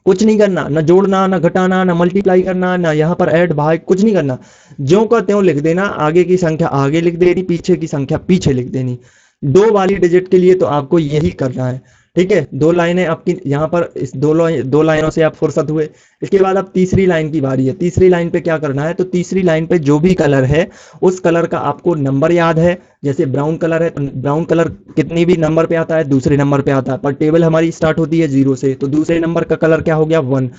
Speaker 1: कुछ नहीं करना, ना जोड़ना, ना घटाना, ना मल्टीप्लाई करना, ना यहाँ पर ऐड भाग, कुछ नहीं करना, ज्यों का त्यों लिख देना। आगे की संख्या आगे लिख देनी, पीछे की संख्या पीछे लिख देनी। 2 वाली डिजिट के लिए तो आपको यही करना है। ठीक है, 2 लाइनें आपकी यहाँ पर, इस 2 लाइनों से आप फुर्सत हुए। इसके बाद अब तीसरी लाइन की बारी है। तीसरी लाइन पे क्या करना है, तो तीसरी लाइन पे जो भी कलर है उस कलर का आपको नंबर याद है। जैसे ब्राउन कलर है तो ब्राउन कलर कितनी भी नंबर पे आता है, दूसरे नंबर पे आता है, पर टेबल हमारी स्टार्ट होती है 0 से, तो दूसरे नंबर का कलर क्या हो गया, 1।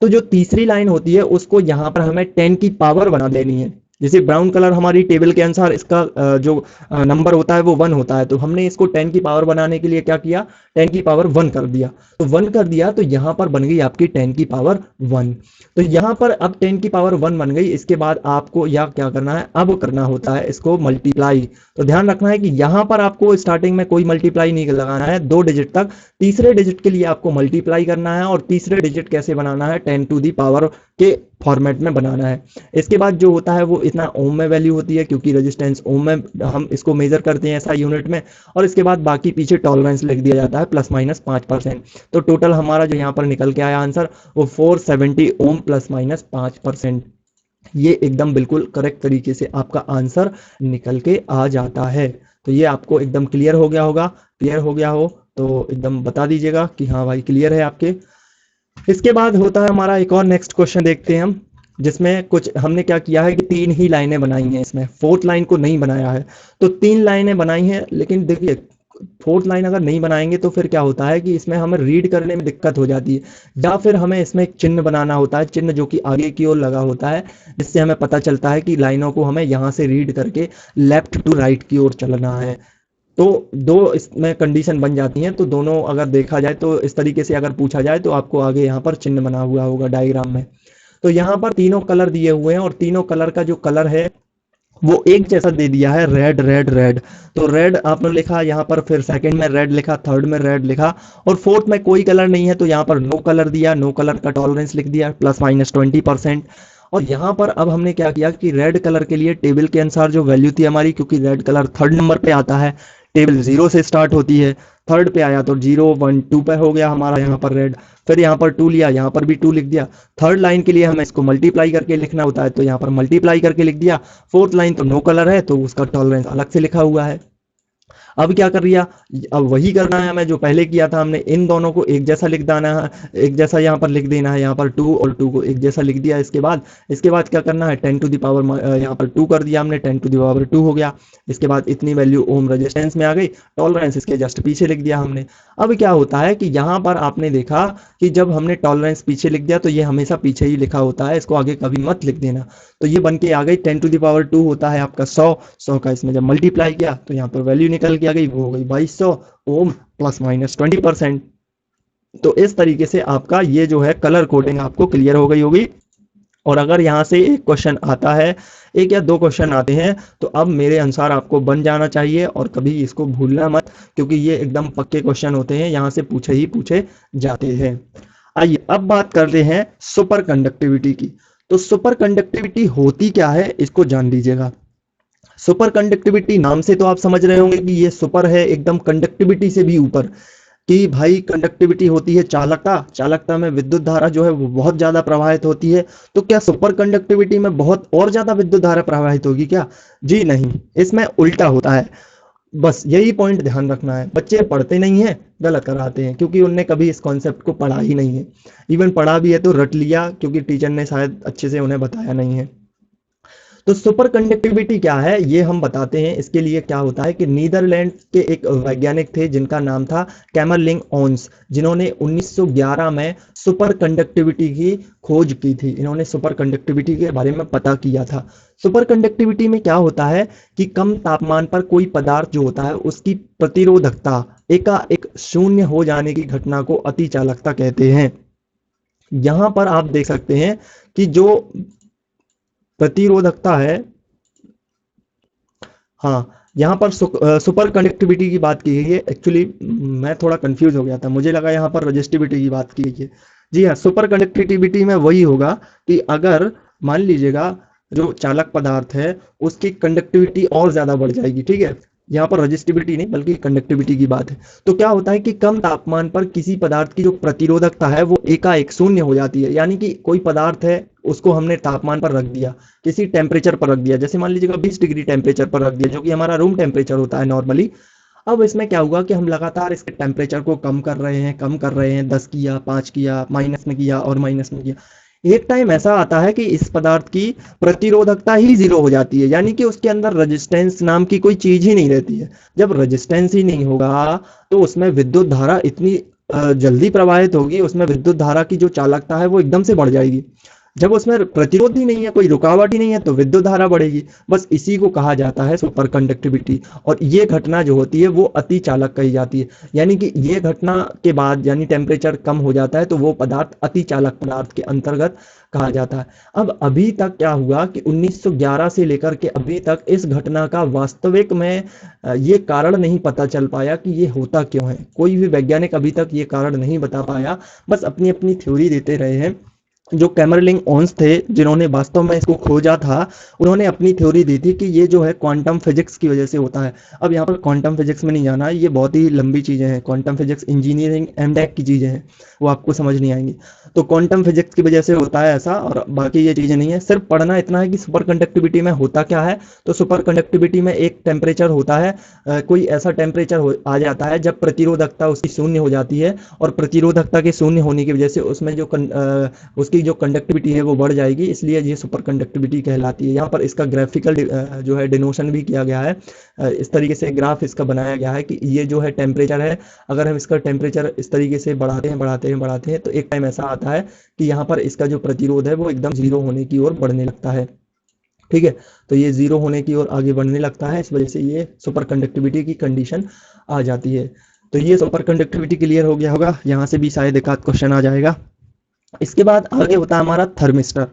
Speaker 1: तो जो तीसरी लाइन होती है उसको यहाँ पर हमें 10 की पावर बना देनी है। जैसे ब्राउन कलर हमारी टेबल के अनुसार इसका जो नंबर होता है वो 1 होता है, तो हमने इसको 10 की पावर बनाने के लिए क्या किया, 10 की पावर 1 कर दिया। तो 1 कर दिया तो यहाँ पर बन गई आपकी 10 की पावर 1। तो यहाँ पर अब 10 की पावर 1 बन गई। इसके बाद आपको या क्या करना है, अब करना होता है इसको मल्टीप्लाई। तो ध्यान रखना है कि यहाँ पर आपको स्टार्टिंग में कोई मल्टीप्लाई नहीं लगाना है 2 डिजिट तक, तीसरे डिजिट के लिए आपको मल्टीप्लाई करना है। और तीसरे डिजिट कैसे बनाना है, 10 टू दी पावर के फॉर्मेट में बनाना है। इसके बाद जो होता है वो इतना ओम में वैल्यू होती है, क्योंकि रेजिस्टेंस ओम में हम इसको मेजर करते हैं ऐसा यूनिट में। और इसके बाद बाकी पीछे टॉलरेंस लिख दिया जाता है ±5%। तो टोटल हमारा जो यहाँ पर निकल के आया आंसर वो 470 ओम ±5%। ये एकदम बिल्कुल करेक्ट तरीके से आपका आंसर निकल के आ जाता है। तो ये आपको एकदम क्लियर हो गया होगा, क्लियर हो गया हो तो एकदम बता दीजिएगा कि हाँ भाई क्लियर है आपके। इसके बाद होता है हमारा एक और नेक्स्ट क्वेश्चन देखते हैं हम। जिसमें कुछ हमने क्या किया है कि 3 ही लाइनें बनाई हैं, इसमें 4th लाइन को नहीं बनाया है। तो 3 लाइनें बनाई हैं, लेकिन देखिए 4th लाइन अगर नहीं बनाएंगे तो फिर क्या होता है कि इसमें हमें रीड करने में दिक्कत हो जाती है, या फिर हमें इसमें एक चिन्ह बनाना होता है, चिन्ह जो कि आगे की ओर लगा होता है, जिससे हमें पता चलता है कि लाइनों को हमें यहाँ से रीड करके लेफ्ट टू राइट की ओर चलना है। तो दो इसमें कंडीशन बन जाती हैं। तो दोनों अगर देखा जाए तो इस तरीके से अगर पूछा जाए तो आपको आगे यहाँ पर चिन्ह बना हुआ होगा डायग्राम में। तो यहाँ पर तीनों कलर दिए हुए हैं और तीनों कलर का जो कलर है वो एक जैसा दे दिया है, रेड रेड रेड। तो रेड आपने लिखा यहाँ पर, फिर सेकंड में रेड लिखा, थर्ड में रेड लिखा, और फोर्थ में कोई कलर नहीं है तो यहाँ पर नो कलर दिया, नो कलर का टॉलरेंस लिख दिया, ±20%। और यहाँ पर अब हमने क्या किया कि रेड कलर के लिए टेबल के अनुसार जो वैल्यू थी हमारी, क्योंकि रेड कलर थर्ड नंबर पे आता है, टेबल 0 से स्टार्ट होती है, थर्ड पे आया तो 0 1 2 पे हो गया हमारा यहाँ पर रेड। फिर यहाँ पर 2 लिया, यहाँ पर भी 2 लिख दिया। थर्ड लाइन के लिए हमें इसको मल्टीप्लाई करके लिखना होता है, तो यहाँ पर मल्टीप्लाई करके लिख दिया। फोर्थ लाइन तो नो कलर है तो उसका टॉलरेंस अलग से लिखा हुआ है। अब क्या कर लिया, अब वही करना है हमें जो पहले किया था हमने, इन दोनों को एक जैसा लिख देना है, एक जैसा यहाँ पर लिख देना है, यहाँ पर 2 और 2 को एक जैसा लिख दिया। इसके बाद क्या करना है, 10 टू द पावर यहाँ पर 2 कर दिया हमने, 10 टू द पावर 2 हो गया। इसके बाद इतनी वैल्यू ओम रेजिस्टेंस में आ गई, टॉलरेंस इसके जस्ट पीछे लिख दिया हमने। अब क्या होता है कि यहाँ पर आपने देखा कि जब हमने टॉलरेंस पीछे लिख दिया तो ये हमेशा पीछे ही लिखा होता है, इसको आगे कभी मत लिख देना। तो ये बन के आ गई 10 टू द पावर 2 होता है आपका 100 का इसमें जब मल्टीप्लाई किया तो यहाँ पर वैल्यू निकल के आ गई, वो हो गई 2200 ओम ±20%। तो इस तरीके से आपका ये जो है कलर कोडिंग आपको क्लियर हो गई होगी। और अगर यहाँ से एक क्वेश्चन आता है, एक या दो क्वेश्चन आते हैं, तो अब मेरे अनुसार आपको बन जाना चाहिए और कभी इसको भूलना मत, क्योंकि ये एकदम पक्के क्वेश्चन होते हैं, यहाँ से पूछे ही पूछे जाते हैं। आइए अब बात करते हैं सुपर कंडक्टिविटी की। तो सुपर कंडक्टिविटी होती क्या है इसको जान लीजिएगा। सुपर कंडक्टिविटी नाम से तो आप समझ रहे होंगे कि ये सुपर है, एकदम कंडक्टिविटी से भी ऊपर, कि भाई कंडक्टिविटी होती है चालकता, चालकता में विद्युत धारा जो है वो बहुत ज्यादा प्रवाहित होती है। तो क्या सुपर कंडक्टिविटी में बहुत और ज्यादा विद्युत धारा प्रवाहित होगी क्या? जी नहीं, इसमें उल्टा होता है। बस यही पॉइंट ध्यान रखना है। बच्चे पढ़ते नहीं है, गलत कराते हैं, क्योंकि उनने कभी इस कॉन्सेप्ट को पढ़ा ही नहीं है। इवन पढ़ा भी है तो रट लिया, क्योंकि टीचर ने शायद अच्छे से उन्हें बताया नहीं है। तो सुपर कंडक्टिविटी क्या है ये हम बताते हैं। इसके लिए क्या होता है कि नीदरलैंड के एक वैज्ञानिक थे जिनका नाम था कैमरलिंग ओन्स, जिन्होंने 1911 में सुपर कंडक्टिविटी की खोज की थी। इन्होंने सुपर कंडक्टिविटी के बारे में पता किया था। सुपर कंडक्टिविटी में क्या होता है कि कम तापमान पर कोई पदार्थ जो होता है उसकी प्रतिरोधकता एकाएक शून्य हो जाने की घटना को अति चालकता कहते हैं। यहां पर आप देख सकते हैं कि जो प्रतिरोधकता है, हाँ, यहाँ पर सुपर कंडक्टिविटी की बात की गई है। एक्चुअली मैं थोड़ा कंफ्यूज हो गया था, मुझे लगा यहाँ पर रजिस्टिविटी की बात की गई है। जी हाँ, सुपर कंडक्टिविटी में वही होगा कि अगर मान लीजिएगा जो चालक पदार्थ है उसकी कंडक्टिविटी और ज्यादा बढ़ जाएगी, ठीक है। यहाँ पर रजिस्टिविटी नहीं बल्कि कंडक्टिविटी की बात है। तो क्या होता है कि कम तापमान पर किसी पदार्थ की जो प्रतिरोधकता है वो एकाएक शून्य हो जाती है। यानी कि कोई पदार्थ है, उसको हमने तापमान पर रख दिया, किसी टेम्परेचर पर रख दिया, जैसे मान लीजिएगा 20 डिग्री टेम्परेचर पर रख दिया, जो कि हमारा रूम टेम्परेचर होता है नॉर्मली। अब इसमें क्या हुआ कि हम लगातार इसके टेम्परेचर को कम कर रहे हैं, कम कर रहे हैं, 10 किया, 5 किया, माइनस में किया और माइनस में किया। एक टाइम ऐसा आता है कि इस पदार्थ की प्रतिरोधकता ही 0 हो जाती है, यानी कि उसके अंदर रेजिस्टेंस नाम की कोई चीज ही नहीं रहती है। जब रेजिस्टेंस ही नहीं होगा तो उसमें विद्युत धारा इतनी जल्दी प्रवाहित होगी, उसमें विद्युत धारा की जो चालकता है वो एकदम से बढ़ जाएगी। जब उसमें प्रतिरोध ही नहीं है, कोई रुकावट ही नहीं है, तो विद्युत धारा बढ़ेगी। बस इसी को कहा जाता है सुपर कंडक्टिविटी। और ये घटना जो होती है वो अति चालक कही जाती है। यानी कि ये घटना के बाद यानी टेम्परेचर कम हो जाता है तो वो पदार्थ अति चालक पदार्थ के अंतर्गत कहा जाता है। अब अभी तक क्या हुआ कि 1911 से लेकर के अभी तक इस घटना का वास्तविक में ये कारण नहीं पता चल पाया कि ये होता क्यों है। कोई भी वैज्ञानिक अभी तक ये कारण नहीं बता पाया, बस अपनी अपनी थ्योरी देते रहे हैं। जो कैमरलिंग ओन्स थे जिन्होंने वास्तव में इसको खोजा था, उन्होंने अपनी थ्योरी दी थी कि ये जो है क्वांटम फिजिक्स की वजह से होता है। अब यहाँ पर क्वांटम फिजिक्स में नहीं जाना है, ये बहुत ही लंबी चीज़ें हैं। क्वांटम फिजिक्स इंजीनियरिंग एमटेक की चीज़ें हैं, वो आपको समझ नहीं आएंगी। तो क्वांटम फिजिक्स की वजह से होता है ऐसा, और बाकी ये चीज़ें नहीं है। सिर्फ पढ़ना इतना है कि सुपर कंडक्टिविटी में होता क्या है। तो सुपर कंडक्टिविटी में एक टेम्परेचर होता है, कोई ऐसा टेम्परेचर आ जाता है जब प्रतिरोधकता उसकी शून्य हो जाती है, और प्रतिरोधकता के शून्य होने की वजह से उसमें जो उसकी इसकी जो कंडक्टिविटी है वो बढ़ जाएगी, इसलिए ये सुपर कंडक्टिविटी कहलाती है। यहाँ पर इसका ग्राफिकल जो है डिनोशन भी किया गया है। इस तरीके से ग्राफ इसका बनाया गया है कि ये जो है टेम्परेचर है, अगर हम इसका टेम्परेचर इस तरीके से बढ़ाते हैं तो एक टाइम ऐसा आता है कि यहाँ पर इसका जो प्रतिरोध है वो एकदम जीरो होने की ओर बढ़ने लगता है। ठीक है, तो ये जीरो होने की ओर आगे बढ़ने लगता है, इस वजह से ये सुपर कंडक्टिविटी की कंडीशन आ जाती है। तो ये सुपर कंडक्टिविटी क्लियर हो गया होगा, यहाँ से भी शायद एक आध क्वेश्चन आ जाएगा। इसके बाद आगे होता है हमारा थर्मिस्टर।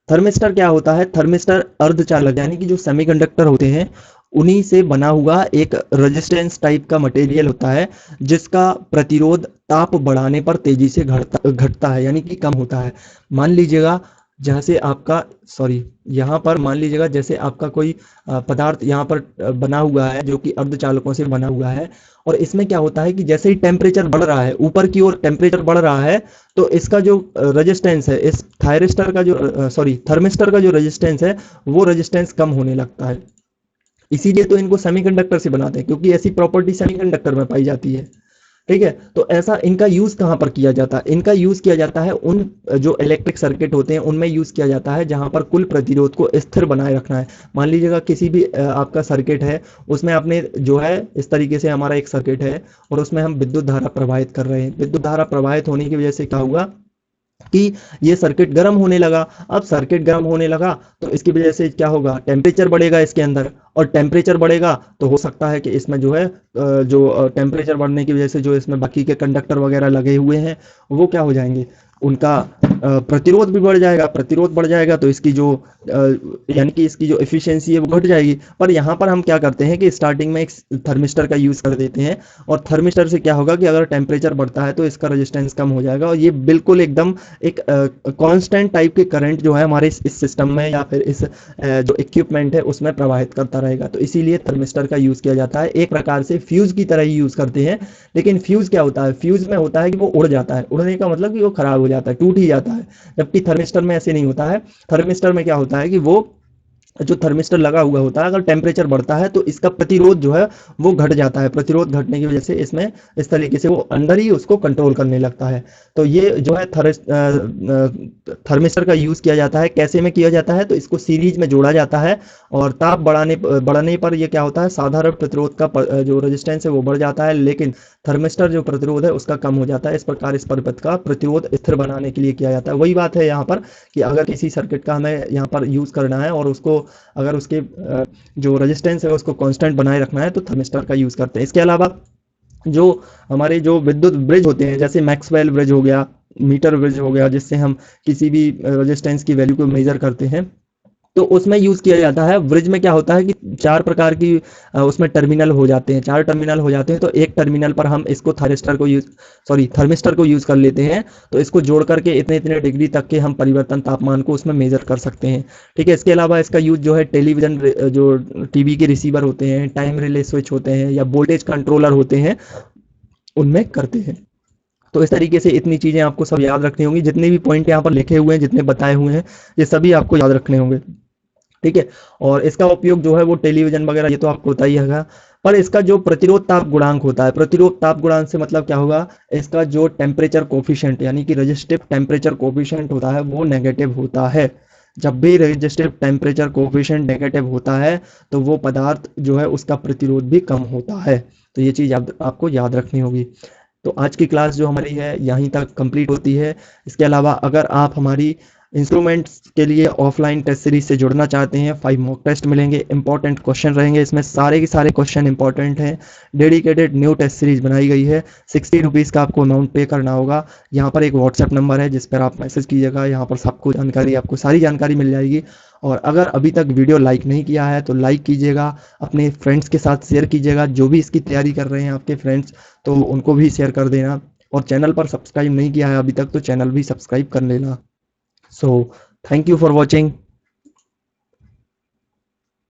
Speaker 1: थर्मिस्टर क्या होता है? थर्मिस्टर अर्धचालक यानी कि जो सेमीकंडक्टर होते हैं उन्हीं से बना हुआ एक रेजिस्टेंस टाइप का मटेरियल होता है, जिसका प्रतिरोध ताप बढ़ाने पर तेजी से घटता है यानी कि कम होता है। मान लीजिएगा जैसे आपका यहाँ पर मान लीजिएगा जैसे आपका कोई पदार्थ यहाँ पर बना हुआ है जो कि अर्धचालकों से बना हुआ है, और इसमें क्या होता है कि जैसे ही टेम्परेचर बढ़ रहा है, ऊपर की ओर टेम्परेचर बढ़ रहा है, तो इसका जो रेजिस्टेंस है, इस थर्मिस्टर का जो रेजिस्टेंस है वो रेजिस्टेंस कम होने लगता है। इसीलिए तो इनको सेमीकंडक्टर से बनाते हैं, क्योंकि ऐसी प्रॉपर्टी सेमीकंडक्टर में पाई जाती है। ठीक है, तो ऐसा इनका यूज कहाँ पर किया जाता है? इनका यूज किया जाता है उन जो इलेक्ट्रिक सर्किट होते हैं उनमें यूज किया जाता है जहां पर कुल प्रतिरोध को स्थिर बनाए रखना है। मान लीजिएगा किसी भी आपका सर्किट है, उसमें आपने जो है इस तरीके से हमारा एक सर्किट है और उसमें हम विद्युत धारा प्रवाहित कर रहे हैं। विद्युत धारा प्रवाहित होने की वजह से क्या हुआ कि ये सर्किट गर्म होने लगा। अब सर्किट गर्म होने लगा तो इसकी वजह से क्या होगा? टेम्परेचर बढ़ेगा इसके अंदर, और टेम्परेचर बढ़ेगा तो हो सकता है कि इसमें जो है जो टेम्परेचर बढ़ने की वजह से जो इसमें बाकी के कंडक्टर वगैरह लगे हुए हैं वो क्या हो जाएंगे, उनका प्रतिरोध भी बढ़ जाएगा। प्रतिरोध बढ़ जाएगा तो इसकी जो यानी कि इसकी जो एफिशिएंसी है वो घट जाएगी। पर यहाँ पर हम क्या करते हैं कि स्टार्टिंग में एक थर्मिस्टर का यूज़ कर देते हैं, और थर्मिस्टर से क्या होगा कि अगर टेम्परेचर बढ़ता है तो इसका रेजिस्टेंस कम हो जाएगा, और ये बिल्कुल एकदम एक कांस्टेंट टाइप के करंट जो है हमारे इस सिस्टम में या फिर इस जो इक्विपमेंट है उसमें प्रवाहित करता रहेगा। तो इसीलिए थर्मिस्टर का यूज़ किया जाता है। एक प्रकार से फ्यूज़ की तरह ही यूज़ करते हैं, लेकिन फ्यूज़ क्या होता है? फ्यूज़ में होता है कि वो उड़ जाता है। उड़ने का मतलब कि वो खराब हो जाता है, टूट ही जाता है, जबकि थर्मिस्टर में ऐसे नहीं होता है। थर्मिस्टर में क्या होता है कि वो जो थर्मिस्टर लगा हुआ होता है, अगर टेम्परेचर बढ़ता है तो इसका प्रतिरोध जो है वो घट जाता है। प्रतिरोध घटने की वजह से इसमें इस तरीके से वो अंदर ही उसको कंट्रोल करने लगता है। तो ये जो है थर्मिस्टर का यूज़ किया जाता है। कैसे में किया जाता है? तो इसको सीरीज में जोड़ा जाता है, और ताप बढ़ने पर ये क्या होता है, साधारण प्रतिरोध का जो रेजिस्टेंस है वो बढ़ जाता है, लेकिन थर्मिस्टर जो प्रतिरोध है उसका कम हो जाता है। इस प्रकार इस परिपथ का प्रतिरोध स्थिर बनाने के लिए किया जाता है। वही बात है यहाँ पर कि अगर किसी सर्किट का हमें यहाँ पर यूज़ करना है और उसको अगर उसके जो रेजिस्टेंस है उसको कांस्टेंट बनाए रखना है तो थर्मिस्टर का यूज़ करते हैं। इसके अलावा जो हमारे जो विद्युत ब्रिज होते हैं, जैसे मैक्सवेल ब्रिज हो गया, मीटर ब्रिज हो गया, जिससे हम किसी भी रेजिस्टेंस की वैल्यू को मेजर करते हैं, तो उसमें यूज़ किया जाता है। ब्रिज में क्या होता है कि चार प्रकार की उसमें टर्मिनल हो जाते हैं, चार टर्मिनल हो जाते हैं। तो एक टर्मिनल पर हम इसको थर्मिस्टर को यूज़ कर लेते हैं, तो इसको जोड़ करके इतने इतने डिग्री तक के हम परिवर्तन तापमान को उसमें मेजर कर सकते हैं। ठीक है, इसके अलावा इसका यूज़ जो है टेलीविज़न जो टीवी के रिसीवर होते हैं, टाइम रिले स्विच होते हैं, या वोल्टेज कंट्रोलर होते हैं, उनमें करते हैं। तो इस तरीके से इतनी चीज़ें आपको सब याद रखनी होंगी। जितने भी पॉइंट यहाँ पर लिखे हुए हैं, जितने बताए हुए हैं, ये सभी आपको याद रखने होंगे। ठीक है, और इसका उपयोग जो है वो टेलीविजन वगैरह ये तो आपको पता ही है। पर इसका जो प्रतिरोध ताप गुणांक होता है, प्रतिरोध ताप गुणांक से मतलब क्या होगा, इसका जो टेम्परेचर कोफिशिएंट यानी कि रेजिस्टिव टेम्परेचर कोफिशिएंट होता है वो नेगेटिव होता है। जब भी रेजिस्टिव टेम्परेचर कोफिशिएंट नेगेटिव होता है तो वो पदार्थ जो है उसका प्रतिरोध भी कम होता है। तो ये चीज़ आपको याद रखनी होगी। तो आज की क्लास जो हमारी है यहीं तक कंप्लीट होती है। इसके अलावा अगर आप हमारी इंस्ट्रूमेंट्स के लिए ऑफलाइन टेस्ट सीरीज से जुड़ना चाहते हैं, 5 मॉक टेस्ट मिलेंगे, इंपॉर्टेंट क्वेश्चन रहेंगे, इसमें सारे के सारे क्वेश्चन इंपॉर्टेंट हैं। डेडिकेटेड न्यू टेस्ट सीरीज बनाई गई है। 60 रुपीज़ का आपको अमाउंट पे करना होगा। यहाँ पर एक व्हाट्सएप नंबर है जिस पर आप मैसेज कीजिएगा, यहाँ पर सबको जानकारी, आपको सारी जानकारी मिल जाएगी। और अगर अभी तक वीडियो लाइक नहीं किया है तो लाइक कीजिएगा, अपने फ्रेंड्स के साथ शेयर कीजिएगा, जो भी इसकी तैयारी कर रहे हैं आपके फ्रेंड्स, तो उनको भी शेयर कर देना। और चैनल पर सब्सक्राइब नहीं किया है अभी तक तो चैनल भी सब्सक्राइब कर लेना। So thank you for watching.